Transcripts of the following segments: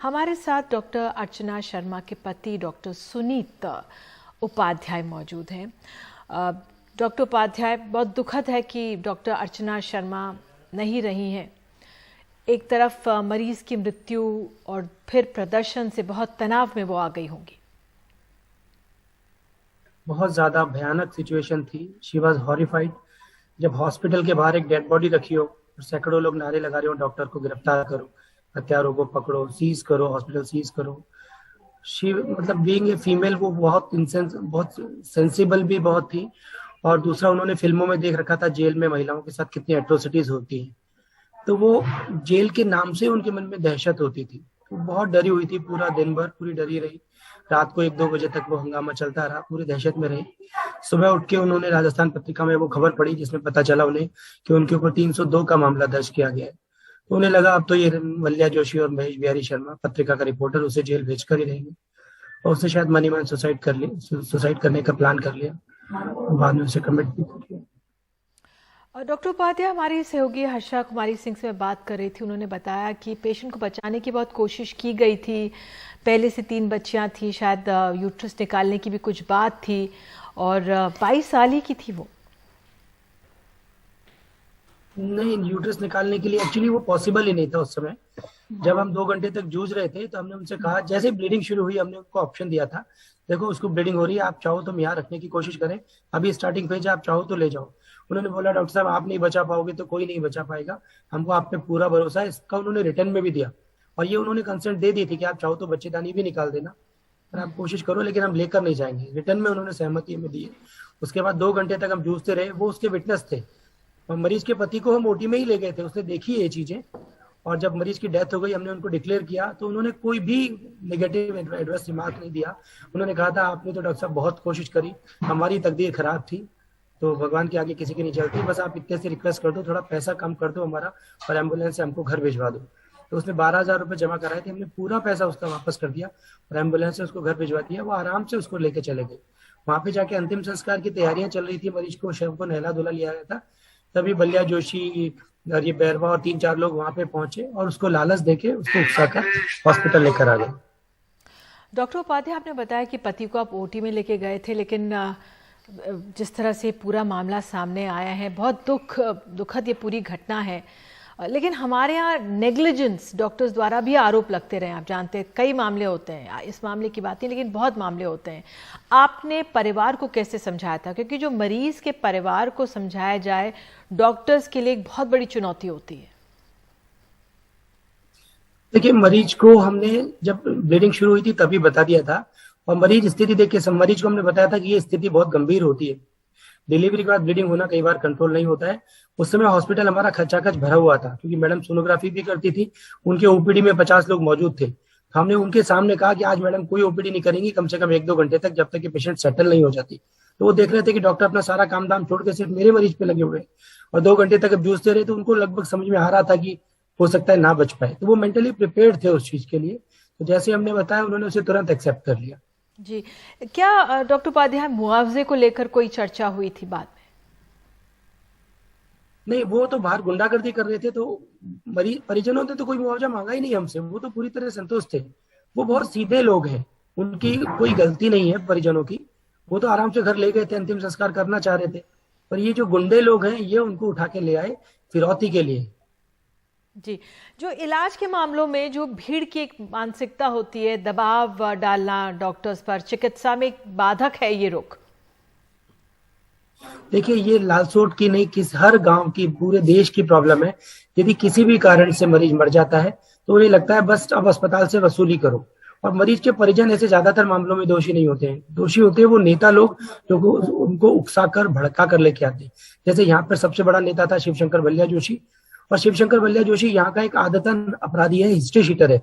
हमारे साथ डॉक्टर अर्चना शर्मा के पति डॉक्टर सुनीत उपाध्याय मौजूद हैं। डॉक्टर उपाध्याय, बहुत दुखद है कि डॉक्टर अर्चना शर्मा नहीं रही हैं। एक तरफ मरीज की मृत्यु और फिर प्रदर्शन से बहुत तनाव में वो आ गई होंगी। बहुत ज्यादा भयानक सिचुएशन थी। She was horrified. जब हॉस्पिटल के बाहर एक डेड बॉडी रखी हो और सैकड़ों लोग नारे लगा रहे हो डॉक्टर को गिरफ्तार करो, हत्यारों को पकड़ो, सीज करो, हॉस्पिटल सीज करो। शी मतलब बीइंग ए फीमेल वो बहुत सेंसिबल भी बहुत थी। और दूसरा, उन्होंने फिल्मों में देख रखा था जेल में महिलाओं के साथ कितनी एट्रोसिटीज होती हैं, तो वो जेल के नाम से उनके मन में दहशत होती थी। वो बहुत डरी हुई थी, पूरा दिन भर पूरी डरी रही। रात को 1-2 बजे तक वो हंगामा चलता रहा, पूरी दहशत में रही। सुबह उठ के उन्होंने राजस्थान पत्रिका में वो खबर पढ़ी जिसमें पता चला उन्हें कि उनके ऊपर 302 का मामला दर्ज किया गया है। तो उन्हें लगा अब तो ये मल्या जोशी और महेश बिहारी शर्मा, पत्रिका का रिपोर्टर, उसे जेल भेज कर ही रहेंगे। और उससे शायद मनी मैन सुसाइड करने का प्लान कर लिया, बाद में उसे कमिट भी कर लिया। और डॉक्टर उपाध्याय, हमारी सहयोगी हर्षा कुमारी सिंह से मैं बात कर रही थी। उन्होंने बताया कि पेशेंट को बचाने की बहुत कोशिश की गई थी। पहले से 3 बच्चियां थी, शायद यूट्रस निकालने की भी कुछ बात थी, और 22 साल ही की थी वो। नहीं, यूट्रस निकालने के लिए एक्चुअली वो पॉसिबल ही नहीं था उस समय। जब हम 2 घंटे तक जूझ रहे थे तो हमने उनसे कहा, जैसे ही ब्लीडिंग शुरू हुई हमने उनको ऑप्शन दिया था, देखो उसको ब्लीडिंग हो रही है, आप चाहो तो हम यहाँ रखने की कोशिश करें, अभी स्टार्टिंग फेज है, आप चाहो तो ले जाओ। उन्होंने बोला, डॉक्टर साहब आप नहीं बचा पाओगे तो कोई नहीं बचा पाएगा, हमको आप पे पूरा भरोसा है। इसका उन्होंने रिटर्न में भी दिया, और ये उन्होंने कंसेंट दे दी थी कि आप चाहो तो बच्चेदानी भी निकाल देना और आप कोशिश करो, लेकिन हम लेकर नहीं जाएंगे। रिटर्न में उन्होंने सहमति में दी है। उसके बाद 2 घंटे तक हम जूझते रहे। वो उसके विटनेस थे, और मरीज के पति को हम ओटी में ही ले गए थे, उसने देखी ये चीजें। और जब मरीज की डेथ हो गई, हमने उनको डिक्लेयर किया तो उन्होंने कोई भी नेगेटिव एडवर्स रिमार्क नहीं दिया। उन्होंने कहा था, आपने तो डॉक्टर साहब बहुत कोशिश करी, हमारी तकदीर खराब थी, तो भगवान के आगे किसी की नहीं चलती, बस आप इतने से रिक्वेस्ट कर दो, थोड़ा पैसा कम कर दो हमारा, और एम्बुलेंस से हमको घर भिजवा दो। तो उसने 12,000 रुपये जमा कराए थे, हमने पूरा पैसा उसका वापस कर दिया और एम्बुलेंस से उसको घर भिजवा दिया। वो आराम से उसको लेके चले गए। वहां पे जाके अंतिम संस्कार की तैयारियां चल रही थी, मरीज को शव को नहला धुला लिया गया था, तभी बलिया जोशी और ये बैरवा और 3-4 लोग वहां पे पहुंचे और उसको लालच देके उसको उकसाकर हॉस्पिटल लेकर आ गए। डॉक्टर उपाध्याय, आपने बताया कि पति को आप ओटी में लेके गए थे, लेकिन जिस तरह से पूरा मामला सामने आया है, बहुत दुखद ये पूरी घटना है। लेकिन हमारे यहाँ नेग्लिजेंस डॉक्टर्स द्वारा भी आरोप लगते रहे। आप जानते हैं कई मामले होते हैं, इस मामले की बात नहीं, लेकिन बहुत मामले होते हैं। आपने परिवार को कैसे समझाया था? क्योंकि जो मरीज के परिवार को समझाया जाए डॉक्टर्स के लिए एक बहुत बड़ी चुनौती होती है। देखिए, मरीज को हमने जब ब्लीडिंग शुरू हुई थी तभी बता दिया था, और मरीज स्थिति देख के मरीज को हमने बताया था कि ये स्थिति बहुत गंभीर होती है, डिलीवरी के बाद ब्लीडिंग होना कई बार कंट्रोल नहीं होता है। उस समय हॉस्पिटल हमारा खचाखच भरा हुआ था, क्योंकि मैडम सोनोग्राफी भी करती थी, उनके ओपीडी में 50 लोग मौजूद थे। तो हमने उनके सामने कहा कि आज मैडम कोई ओपीडी नहीं करेंगी कम से कम 1-2 घंटे तक, जब तक कि पेशेंट सेटल नहीं हो जाती। तो वो देख रहे थे कि डॉक्टर अपना सारा काम धाम छोड़ के सिर्फ मेरे मरीज पे लगे हुए, और 2 घंटे तक अब जूझते रहे। तो उनको लगभग समझ में आ रहा था कि हो सकता है ना बच पाए, तो वो मेंटली प्रिपेयर्ड थे उस चीज के लिए। तो जैसे हमने बताया उन्होंने उसे तुरंत एक्सेप्ट कर लिया। जी, क्या डॉक्टर उपाध्याय मुआवजे को लेकर कोई चर्चा हुई थी बाद में? नहीं, वो तो बाहर गुंडागर्दी कर रहे थे, तो मरीज परिजनों ने तो कोई मुआवजा मांगा ही नहीं हमसे, वो तो पूरी तरह संतुष्ट थे। वो बहुत सीधे लोग हैं, उनकी कोई गलती नहीं है परिजनों की। वो तो आराम से घर ले गए थे, अंतिम संस्कार करना चाह रहे थे। पर ये जो गुंडे लोग हैं, ये उनको उठा के ले आए फिरौती के लिए। जी, जो इलाज के मामलों में जो भीड़ की एक मानसिकता होती है, दबाव डालना डॉक्टर्स पर, चिकित्सा में एक बाधक है ये रोग। देखिए, ये लालसोट की नहीं, हर गांव की, पूरे देश की प्रॉब्लम है। यदि किसी भी कारण से मरीज मर जाता है तो उन्हें लगता है बस अब अस्पताल से वसूली करो। और मरीज के परिजन ऐसे ज्यादातर मामलों में दोषी नहीं होते हैं। दोषी होते हैं वो नेता लोग जो उनको उकसा कर भड़का कर लेके आते हैं। जैसे यहाँ पर सबसे बड़ा नेता था शिवशंकर बलिया जोशी, और शिवशंकर बलिया जोशी यहाँ का एक आदतन अपराधी है, हिस्ट्री शीटर है।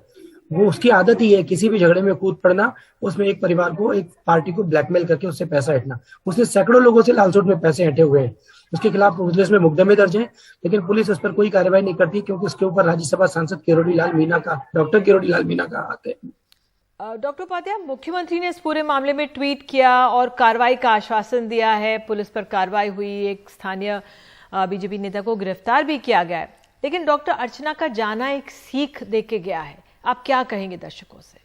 वो उसकी आदत ही है किसी भी झगड़े में कूद पड़ना, उसमें एक परिवार को, एक पार्टी को ब्लैकमेल करके उससे पैसा हटना। उसने सैकड़ों लोगों से लालसोट में पैसे हटे हुए हैं। उसके खिलाफ पुलिस में मुकदमे दर्ज हैं, लेकिन पुलिस उस पर कोई कार्रवाई नहीं करती, क्योंकि उसके ऊपर राज्यसभा सांसद डॉक्टर किरोड़ी लाल मीणा का हाथ है। डॉक्टर उपाध्याय, मुख्यमंत्री ने इस पूरे मामले में ट्वीट किया और कार्रवाई का आश्वासन दिया है। पुलिस पर कार्रवाई हुई, एक स्थानीय बीजेपी नेता को गिरफ्तार भी किया गया है। लेकिन डॉक्टर अर्चना का जाना एक सीख देके गया है। आप क्या कहेंगे दर्शकों से?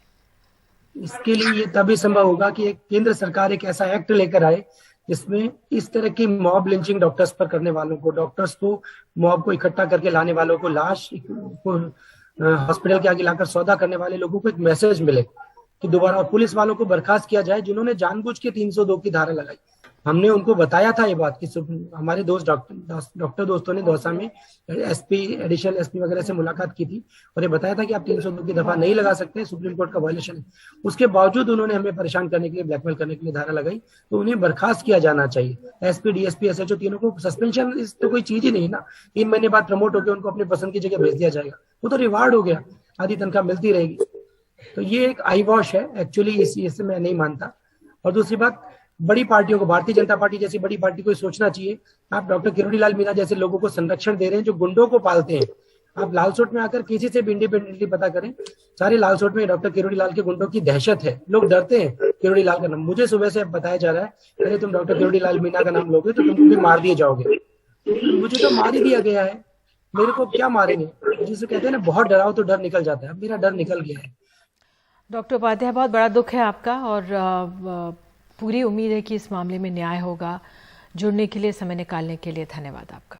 इसके लिए ये तभी संभव होगा कि एक केंद्र सरकार एक ऐसा एक्ट लेकर आए जिसमें इस तरह की मॉब लिंचिंग डॉक्टर्स पर करने वालों को, डॉक्टर्स को मॉब को इकट्ठा करके लाने वालों को, लाश को हॉस्पिटल के आगे लाकर सौदा करने वाले लोगों को एक मैसेज मिले कि दोबारा, और पुलिस वालों को बर्खास्त किया जाए जिन्होंने जानबूझ के 302 की धारा लगाई। हमने उनको बताया था ये बात कि हमारे दोस्त डॉक्टर दोस्तों ने दौसा में एसपी, एडिशनल एसपी वगैरह से मुलाकात की थी और ये बताया था कि आप 302 की दफा नहीं लगा सकते, सुप्रीम कोर्ट का वायलेशन है। उसके बावजूद उन्होंने हमें परेशान करने के लिए, ब्लैकमेल करने के लिए धारा लगाई, तो उन्हें बर्खास्त किया जाना चाहिए। एसपी, डीएसपी, एसएचओ तीनों को सस्पेंशन इस तो कोई चीज ही नहीं ना। 3 महीने बाद प्रमोट होकर उनको अपनी पसंद की जगह भेज दिया जाएगा, वो तो रिवार्ड हो गया, आधी तनख्वाह मिलती रहेगी। तो ये एक आई वॉश है एक्चुअली, इससे मैं नहीं मानता। और दूसरी बात, बड़ी पार्टियों को, भारतीय जनता पार्टी जैसी बड़ी पार्टी को सोचना चाहिए। आप डॉक्टर किरोड़ी लाल मीणा जैसे लोगों को संरक्षण दे रहे हैं जो गुंडों को पालते हैं। आप लालसोट में आकर किसी से भी इंडिपेंडेंटली पता करें, सारे लालसोट में डॉक्टर किरोड़ी लाल के गुंडों की दहशत है, लोग डरते हैं किरोड़ी लाल का नाम। मुझे सुबह से बताया जा रहा है, अरे तुम डॉक्टर किरोड़ी लाल मीणा का नाम लोगे तो तुमको भी मार दिए जाओगे। मुझे तो मार ही दिया गया है, मेरे को क्या मारेंगे? जिसे कहते हैं ना, बहुत डराओ तो डर निकल जाता है, मेरा डर निकल गया है। डॉक्टर उपाध्याय, बहुत बड़ा दुख है आपका और पूरी उम्मीद है कि इस मामले में न्याय होगा। जुड़ने के लिए, समय निकालने के लिए धन्यवाद आपका।